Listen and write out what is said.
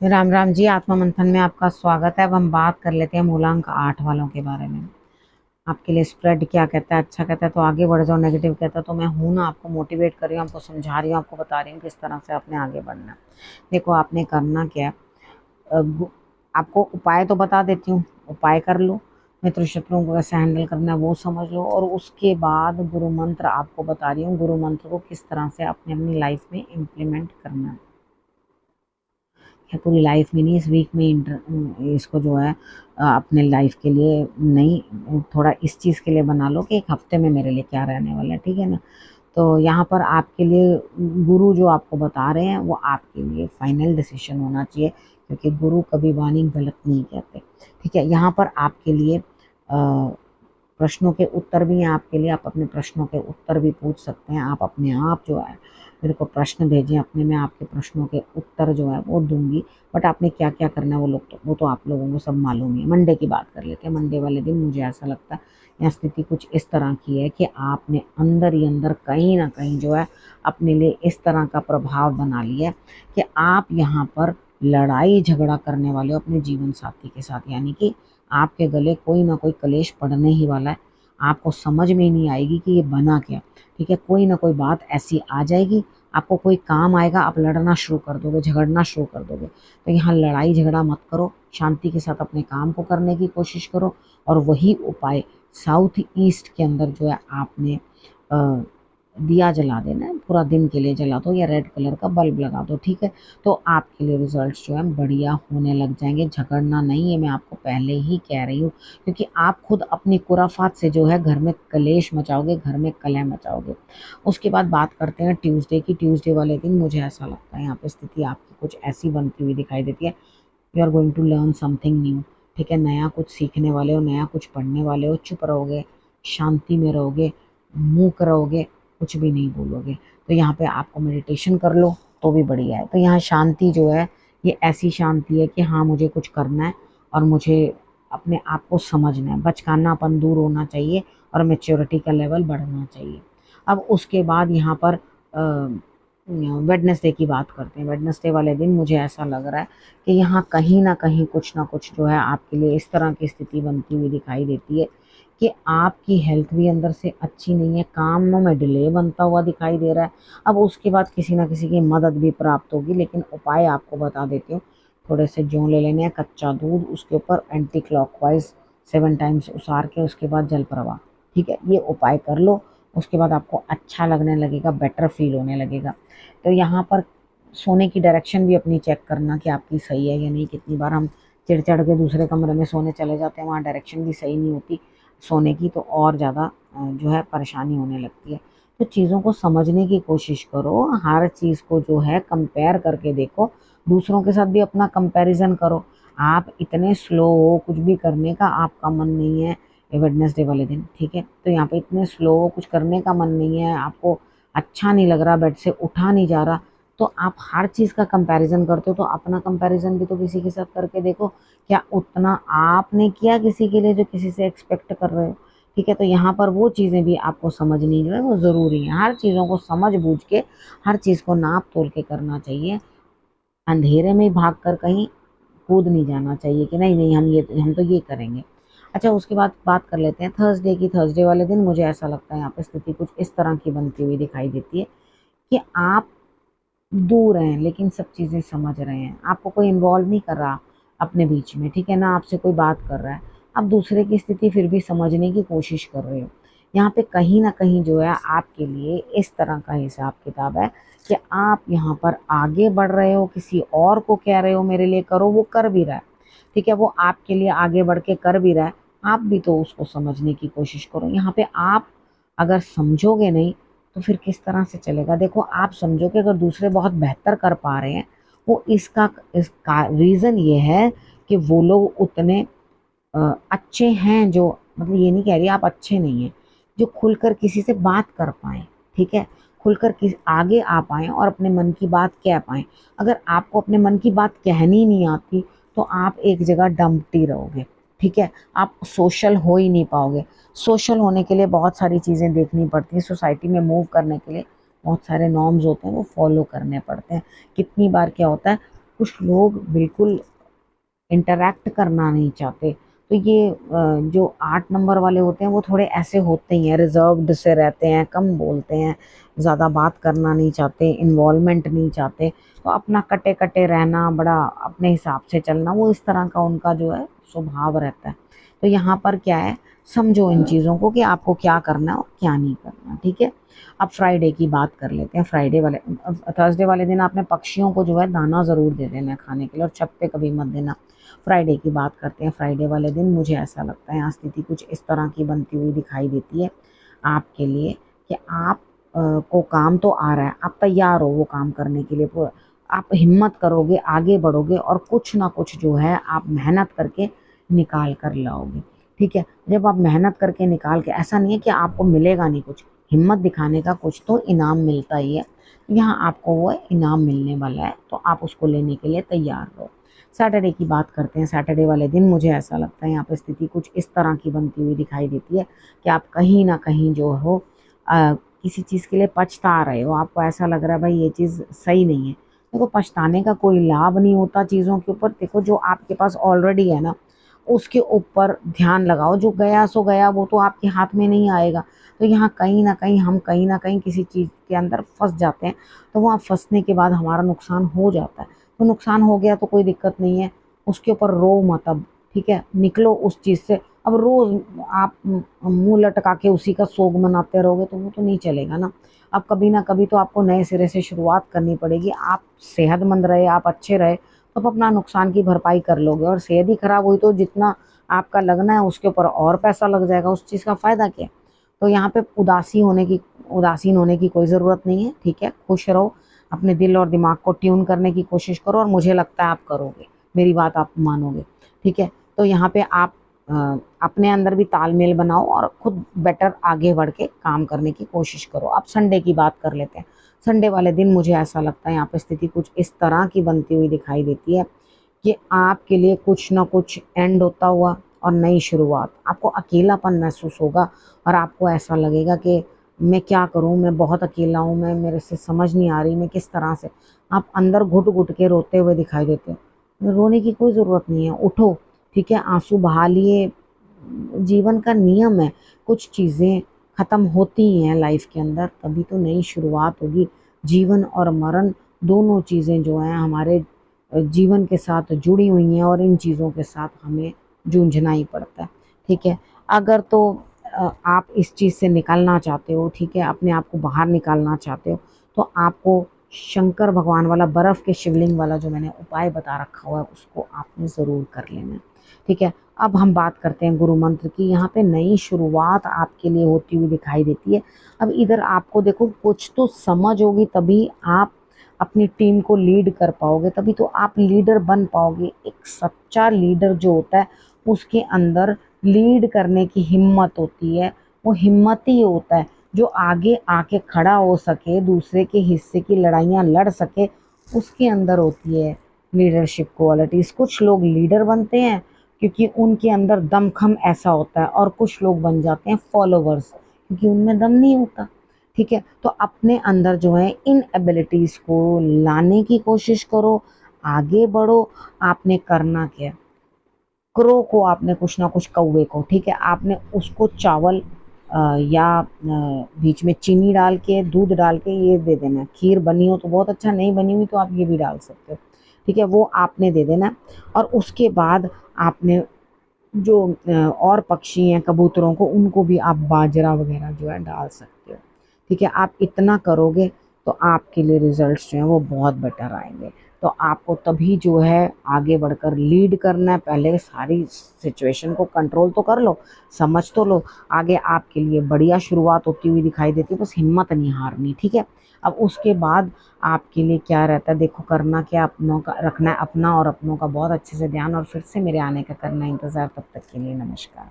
राम राम जी। आत्मा मंथन में आपका स्वागत है। अब हम बात कर लेते हैं मूलांक 8 वालों के बारे में। आपके लिए स्प्रेड क्या कहता है, अच्छा कहता है तो आगे बढ़ जाओ, नेगेटिव कहता है तो मैं हूं ना, आपको मोटिवेट कर रही हूँ, आपको समझा रही हूँ, आपको बता रही हूँ किस तरह से आपने आगे बढ़ना है। देखो आपने करना क्या है। आपको उपाय तो बता देती हूँ, उपाय कर लो। मित्र शत्रुओं को कैसे हैंडल करना है वो समझ लो, और उसके बाद गुरु मंत्र आपको बता रही हूँ, गुरु मंत्र को किस तरह से आपने अपनी लाइफ में इम्प्लीमेंट करना है। है पूरी लाइफ में नहीं, इस वीक में इसको जो है अपने लाइफ के लिए नहीं, थोड़ा इस चीज़ के लिए बना लो कि एक हफ्ते में मेरे लिए क्या रहने वाला है, ठीक है ना। तो यहाँ पर आपके लिए गुरु जो आपको बता रहे हैं वो आपके लिए फाइनल डिसीजन होना चाहिए, क्योंकि गुरु कभी वाणी गलत नहीं कहते। ठीक है, यहाँ पर आपके लिए प्रश्नों के उत्तर भी हैं आपके लिए, आप अपने प्रश्नों के उत्तर भी पूछ सकते हैं। आप अपने आप जो है मेरे को प्रश्न भेजें अपने, मैं आपके प्रश्नों के उत्तर जो है वो दूंगी। बट आपने क्या क्या करना है वो तो आप लोगों को सब मालूम ही है। मंडे की बात कर लेते हैं। मंडे वाले दिन मुझे ऐसा लगता है यहाँ स्थिति कुछ इस तरह की है कि आपने अंदर ही अंदर कहीं ना कहीं जो है अपने लिए इस तरह का प्रभाव बना लिया है कि आप यहाँ पर लड़ाई झगड़ा करने वाले हो अपने जीवन साथी के साथ, यानी कि आपके गले कोई ना कोई कलेश पड़ने ही वाला है। आपको समझ में ही नहीं आएगी कि ये बना क्या। ठीक है, कोई ना कोई बात ऐसी आ जाएगी, आपको कोई काम आएगा, आप लड़ना शुरू कर दोगे, झगड़ना शुरू कर दोगे। तो यहाँ लड़ाई झगड़ा मत करो, शांति के साथ अपने काम को करने की कोशिश करो। और वही उपाय साउथ ईस्ट के अंदर जो है आपने दिया जला देना है, पूरा दिन के लिए जला दो या रेड कलर का बल्ब लगा दो। ठीक है, तो आपके लिए रिजल्ट्स जो है बढ़िया होने लग जाएंगे। झगड़ना नहीं है, मैं आपको पहले ही कह रही हूँ, क्योंकि आप खुद अपनी खुराफात से जो है घर में कलेश मचाओगे, घर में कलह मचाओगे। उसके बाद बात करते हैं ट्यूसडे की। ट्यूसडे वाले दिन मुझे ऐसा लगता है यहाँ पे स्थिति आपकी कुछ ऐसी बनती हुई दिखाई देती है। You are going to learn something new. ठीक है, नया कुछ सीखने वाले हो, नया कुछ पढ़ने वाले हो। चुप रहोगे, शांति में रहोगे, मूक रहोगे, कुछ भी नहीं बोलोगे। तो यहाँ पे आपको मेडिटेशन कर लो तो भी बढ़िया है। तो यहाँ शांति जो है ये ऐसी शांति है कि हाँ मुझे कुछ करना है और मुझे अपने आप को समझना है, बचकानापन दूर होना चाहिए और मेच्योरिटी का लेवल बढ़ना चाहिए। अब उसके बाद यहाँ पर वेडनेसडे की बात करते हैं। वेडनेसडे वाले दिन मुझे ऐसा लग रहा है कि यहाँ कहीं ना कहीं कुछ ना कुछ जो है आपके लिए इस तरह की स्थिति बनती हुई दिखाई देती है कि आपकी हेल्थ भी अंदर से अच्छी नहीं है, कामों में डिले बनता हुआ दिखाई दे रहा है। अब उसके बाद किसी ना किसी की मदद भी प्राप्त होगी, लेकिन उपाय आपको बता देती हूँ। थोड़े से जौ ले लेने हैं, कच्चा दूध, उसके ऊपर एंटी क्लॉकवाइज 7 टाइम्स उसार के उसके बाद जल प्रवाह। ठीक है, ये उपाय कर लो। उसके बाद आपको अच्छा लगने लगेगा, बेटर फील होने लगेगा। तो यहाँ पर सोने की डायरेक्शन भी अपनी चेक करना कि आपकी सही है या नहीं। कितनी बार हम चिढ़ चढ़ के दूसरे कमरे में सोने चले जाते हैं, वहाँ डायरेक्शन भी सही नहीं होती सोने की, तो और ज़्यादा जो है परेशानी होने लगती है। तो चीज़ों को समझने की कोशिश करो, हर चीज़ को जो है कंपेयर करके देखो, दूसरों के साथ भी अपना कंपैरिजन करो। आप इतने स्लो हो, कुछ भी करने का आपका मन नहीं है वेडनेसडे वाले दिन। ठीक है, तो यहाँ पे इतने स्लो हो, कुछ करने का मन नहीं है, आपको अच्छा नहीं लग रहा, बेड से उठा नहीं जा रहा, तो आप हर चीज़ का कंपैरिजन करते हो। तो अपना कंपैरिजन भी तो किसी के साथ करके देखो, क्या उतना आपने किया किसी के लिए जो किसी से एक्सपेक्ट कर रहे हो। ठीक है, तो यहाँ पर वो चीज़ें भी आपको समझनी जो है वो ज़रूरी है। हर चीज़ों को समझ बूझ के, हर चीज़ को नाप तोल के करना चाहिए। अंधेरे में भाग कर कहीं कूद नहीं जाना चाहिए कि नहीं नहीं हम तो ये करेंगे। अच्छा, उसके बाद बात कर लेते हैं थर्सडे की। थर्सडे वाले दिन मुझे ऐसा लगता है यहाँ पे स्थिति कुछ इस तरह की बनती हुई दिखाई देती है कि आप दूर हैं लेकिन सब चीज़ें समझ रहे हैं, आपको कोई इन्वॉल्व नहीं कर रहा अपने बीच में। ठीक है ना, आपसे कोई बात कर रहा है, आप दूसरे की स्थिति फिर भी समझने की कोशिश कर रहे हो। यहाँ पे कहीं ना कहीं जो है आपके लिए इस तरह का हिसाब किताब है कि आप यहाँ पर आगे बढ़ रहे हो, किसी और को कह रहे हो मेरे लिए करो, वो कर भी रहा है। ठीक है, वो आपके लिए आगे बढ़ के कर भी रहा है, आप भी तो उसको समझने की कोशिश करो। यहाँ पे आप अगर समझोगे नहीं तो फिर किस तरह से चलेगा। देखो, आप समझो कि अगर दूसरे बहुत बेहतर कर पा रहे हैं, वो इसका रीज़न ये है कि वो लोग उतने अच्छे हैं, जो मतलब ये नहीं कह रही आप अच्छे नहीं हैं, जो खुलकर किसी से बात कर पाएँ। ठीक है, खुलकर किस आगे आ पाएँ और अपने मन की बात कह पाएँ। अगर आपको अपने मन की बात कहनी नहीं आती तो आप एक जगह डंपटी रहोगे। ठीक है, आप सोशल हो ही नहीं पाओगे। सोशल होने के लिए बहुत सारी चीज़ें देखनी पड़ती हैं, सोसाइटी में मूव करने के लिए बहुत सारे नॉर्म्स होते हैं वो फॉलो करने पड़ते हैं। कितनी बार क्या होता है, कुछ लोग बिल्कुल इंटरैक्ट करना नहीं चाहते। तो ये जो 8 नंबर वाले होते हैं वो थोड़े ऐसे होते ही हैं, रिजर्व्ड से रहते हैं, कम बोलते हैं, ज़्यादा बात करना नहीं चाहते, इन्वॉल्वमेंट नहीं चाहते। तो अपना कटे-कटे रहना, बड़ा अपने हिसाब से चलना, वो इस तरह का उनका जो है स्वभाव रहता है। तो यहाँ पर क्या है, समझो इन चीज़ों को कि आपको क्या करना है और क्या नहीं करना, ठीक है? अब फ्राइडे की बात कर लेते हैं। फ्राइडे वाले थर्सडे वाले दिन आपने पक्षियों को जो है दाना ज़रूर दे देना है खाने के लिए, और छत पे कभी मत देना। फ्राइडे की बात करते हैं। फ्राइडे वाले दिन मुझे ऐसा लगता है यहाँ स्थिति कुछ इस तरह की बनती हुई दिखाई देती है आपके लिए कि आप को काम तो आ रहा है, आप तैयार हो वो काम करने के लिए, आप हिम्मत करोगे, आगे बढ़ोगे और कुछ ना कुछ जो है आप मेहनत करके निकाल कर लाओगे, ठीक है? जब आप मेहनत करके निकाल के, ऐसा नहीं है कि आपको मिलेगा नहीं कुछ, हिम्मत दिखाने का कुछ तो इनाम मिलता ही है। यहाँ आपको वो इनाम मिलने वाला है, तो आप उसको लेने के लिए तैयार रहो। सैटरडे की बात करते हैं। सैटरडे वाले दिन मुझे ऐसा लगता है यहाँ पे स्थिति कुछ इस तरह की बनती हुई दिखाई देती है कि आप कहीं न कहीं जो हो किसी चीज़ के लिए पछता रहे हो। आपको ऐसा लग रहा है भाई ये चीज़ सही नहीं है। देखो, पछताने का कोई लाभ नहीं होता चीज़ों के ऊपर। देखो, जो आपके पास ऑलरेडी है ना, उसके ऊपर ध्यान लगाओ। जो गया सो गया, वो तो आपके हाथ में नहीं आएगा। तो यहाँ कहीं न कहीं हम कहीं न कहीं किसी चीज़ के अंदर फँस जाते हैं, तो वहाँ फँसने के बाद हमारा नुकसान हो जाता है। तो नुकसान हो गया तो कोई दिक्कत नहीं है, उसके ऊपर रो मत अब, ठीक है? निकलो उस चीज़ से। अब रोज़ आप मुँह लटका के उसी का सोग मनाते रहोगे तो वो तो नहीं चलेगा ना। अब कभी ना कभी तो आपको नए सिरे से शुरुआत करनी पड़ेगी। आप सेहतमंद रहे, आप अच्छे रहे, तो आप अपना नुकसान की भरपाई कर लोगे, और सेहत ही खराब हुई तो जितना आपका लगना है उसके ऊपर और पैसा लग जाएगा, उस चीज़ का फ़ायदा क्या है? तो यहाँ पे उदासीन होने की कोई ज़रूरत नहीं है, ठीक है? खुश रहो, अपने दिल और दिमाग को ट्यून करने की कोशिश करो, और मुझे लगता है आप करोगे, मेरी बात आप मानोगे, ठीक है? तो यहाँ पे आप अपने अंदर भी तालमेल बनाओ और खुद बेटर आगे बढ़ के काम करने की कोशिश करो। अब संडे की बात कर लेते हैं। संडे वाले दिन मुझे ऐसा लगता है यहाँ पे स्थिति कुछ इस तरह की बनती हुई दिखाई देती है कि आपके लिए कुछ ना कुछ एंड होता हुआ और नई शुरुआत। आपको अकेलापन महसूस होगा और आपको ऐसा लगेगा कि मैं क्या करूँ? मैं बहुत अकेला हूँ, मैं मेरे से समझ नहीं आ रही, मैं किस तरह से। आप अंदर घुट-घुट के रोते हुए दिखाई देते हो। रोने की कोई ज़रूरत नहीं है, उठो, ठीक है? आँसू बहा लिए, जीवन का नियम है। कुछ चीज़ें ख़त्म होती ही हैं लाइफ़ के अंदर, तभी तो नई शुरुआत होगी। जीवन और मरण दोनों चीज़ें जो हैं हमारे जीवन के साथ जुड़ी हुई हैं, और इन चीज़ों के साथ हमें जूझना ही पड़ता है, ठीक है? अगर तो आप इस चीज़ से निकलना चाहते हो, ठीक है? अपने आप को बाहर निकालना चाहते हो, तो आपको शंकर भगवान वाला बर्फ़ के शिवलिंग वाला जो मैंने उपाय बता रखा हुआ है, उसको आपने ज़रूर कर लेना है, ठीक है? अब हम बात करते हैं गुरु मंत्र की। यहाँ पे नई शुरुआत आपके लिए होती हुई दिखाई देती है। अब इधर आपको देखो कुछ तो समझ होगी, तभी आप अपनी टीम को लीड कर पाओगे, तभी तो आप लीडर बन पाओगे। एक सच्चा लीडर जो होता है, उसके अंदर लीड करने की हिम्मत होती है। वो हिम्मत ही होता है जो आगे आके खड़ा हो सके, दूसरे के हिस्से की लड़ाइयाँ लड़ सके, उसके अंदर होती है लीडरशिप क्वालिटीज़। कुछ लोग लीडर बनते हैं क्योंकि उनके अंदर दमखम ऐसा होता है, और कुछ लोग बन जाते हैं फॉलोवर्स क्योंकि उनमें दम नहीं होता, ठीक है? तो अपने अंदर जो है इन एबिलिटीज़ को लाने की कोशिश करो, आगे बढ़ो। आपने करना क्या है? क्रो को आपने कुछ ना कुछ, कौवे को, ठीक है? आपने उसको चावल या बीच में चीनी डाल के, दूध डाल के ये दे देना है। खीर बनी हो तो बहुत अच्छा, नहीं बनी हुई तो आप ये भी डाल सकते हो, ठीक है? वो आपने दे देना है, और उसके बाद आपने जो और पक्षी हैं कबूतरों को, उनको भी आप बाजरा वगैरह जो है डाल सकते हो, ठीक है? आप इतना करोगे तो आपके लिए रिजल्ट्स जो हैं वो बहुत बेटर आएंगे। तो आपको तभी जो है आगे बढ़कर लीड करना है। पहले सारी सिचुएशन को कंट्रोल तो कर लो, समझ तो लो, आगे आपके लिए बढ़िया शुरुआत होती हुई दिखाई देती है। बस हिम्मत नहीं हारनी, ठीक है? अब उसके बाद आपके लिए क्या रहता है, देखो करना क्या, अपनों का रखना है, अपना और अपनों का बहुत अच्छे से ध्यान, और फिर से मेरे आने का करना है इंतज़ार। तब तक के लिए नमस्कार।